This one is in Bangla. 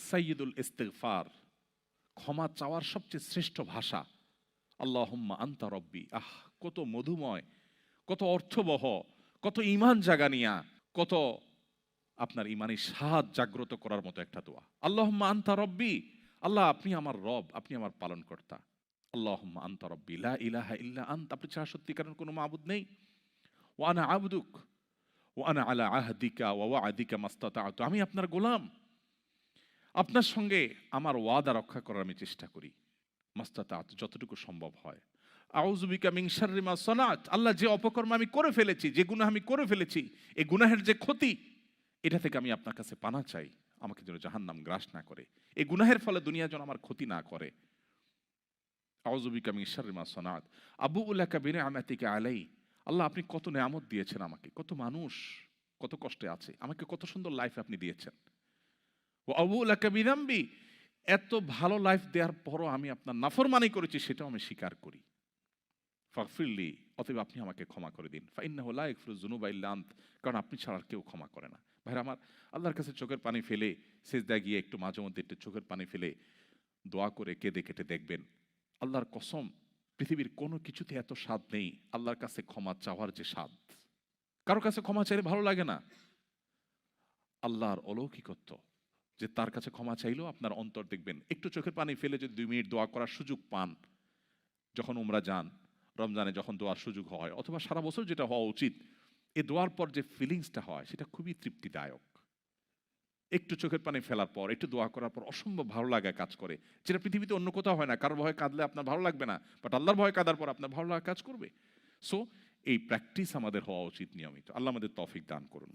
সাইয়্যিদুল ইস্তিগফার, ক্ষমা চাওয়ার সবচেয়ে শ্রেষ্ঠ ভাষা। আল্লাহুম্মা আনতা রব্বি। কত মধুময়, কত অর্থবহ, কত ঈমান জাগানিয়া, কত আপনার ঈমানি স্বাদ জাগ্রত করার মতো একটা দোয়া। আল্লাহুম্মা আনতা রব্বি, আল্লাহ আপনি আমার রব, আপনি আমার পালনকর্তা। আল্লাহুম্মা আনতা রব্বি লা ইলাহা ইল্লা আনতা, আপনি ছাড়া সত্যিকারের কোনো মাবুদ নেই। ওয়া আনা আবদুক ওয়া আনা আলা আহদিকা ওয়া ওয়া'দিকা মাস্তাতা'তু, আমি আপনার গোলাম, আপনার সঙ্গে আমার ওয়াদা রক্ষা করার আমি চেষ্টা করি, মাস্তাতা'তু, যতটুকু সম্ভব হয়। আউযু বিকা মিন শাররি মা সানাত, আল্লাহ যে অপকর্ম আমি করে ফেলেছি, যে গুনাহ আমি করে ফেলেছি, এই গুনাহের যে ক্ষতি, এটা থেকে আমি আপনার কাছে পানাহ চাই, আমাকে যেন জাহান্নাম গ্রাস না করে, এই গুনাহের ফলে দুনিয়া যেন আমার ক্ষতি না করে। আউযু বিকা মিন শাররি মা সানাত আবুউ লাকা বিনি'মাতিকা আলাই, আল্লাহ আপনি কত নেয়ামত দিয়েছেন আমাকে, কত মানুষ কত কষ্টে আছে, আমাকে কত সুন্দর লাইফ আপনি দিয়েছেন। ওয়া আবুউ লাকা বিযামবি, এত ভালো লাইফ দেওয়ার পরও আমি আপনার নাফরমানি করেছি, সেটাও আমি স্বীকার করি। ফাগফিরলি, অতএব আপনি আমাকে ক্ষমা করে দিন। ফাইন্নাহু লা ইয়াগফিরুয যুনুবা ইল্লা আনত, কারণ আপনি ছাড়া আর কেউ ক্ষমা করে না। ভাইরা আমার, আল্লাহর কাছে চোখের পানি ফেলে সিজদায় গিয়ে একটু মাঝে মধ্যে একটু চোখের পানি ফেলে দোয়া করে কেঁদে কেটে দেখবেন, আল্লাহর কসম পৃথিবীর কোনো কিছুতে এত স্বাদ নেই আল্লাহর কাছে ক্ষমা চাওয়ার যে স্বাদ। কারো কাছে ক্ষমা চাইলে ভালো লাগে না। আল্লাহর অলৌকিকত্ব যে তার কাছে ক্ষমা চাইলেও আপনার অন্তর দেখবেন, একটু চোখের পানি ফেলে যদি 2 মিনিট দোয়া করার সুযোগ পান, যখন উমরা যান, রমজানে যখন দোয়ার সুযোগ হয়, অথবা সারা বছর যেটা হওয়া উচিত, এই দোয়ার পর যে ফিলিংসটা হয় সেটা খুবই তৃপ্তিদায়ক। একটু চোখের পানি ফেলার পর, একটু দোয়া করার পর অসম্ভব ভালো লাগা কাজ করে, যেটা পৃথিবীতে অন্য কোথাও হয় না। কারোর ভয়ে কাঁদলে আপনার ভালো লাগবে না, বাট আল্লাহর ভয়ে কাঁদার পর আপনার ভালো লাগা কাজ করবে। সো এই প্র্যাকটিস আমাদের হওয়া উচিত নিয়মিত। আল্লাহ আমাদের তৌফিক দান করুন।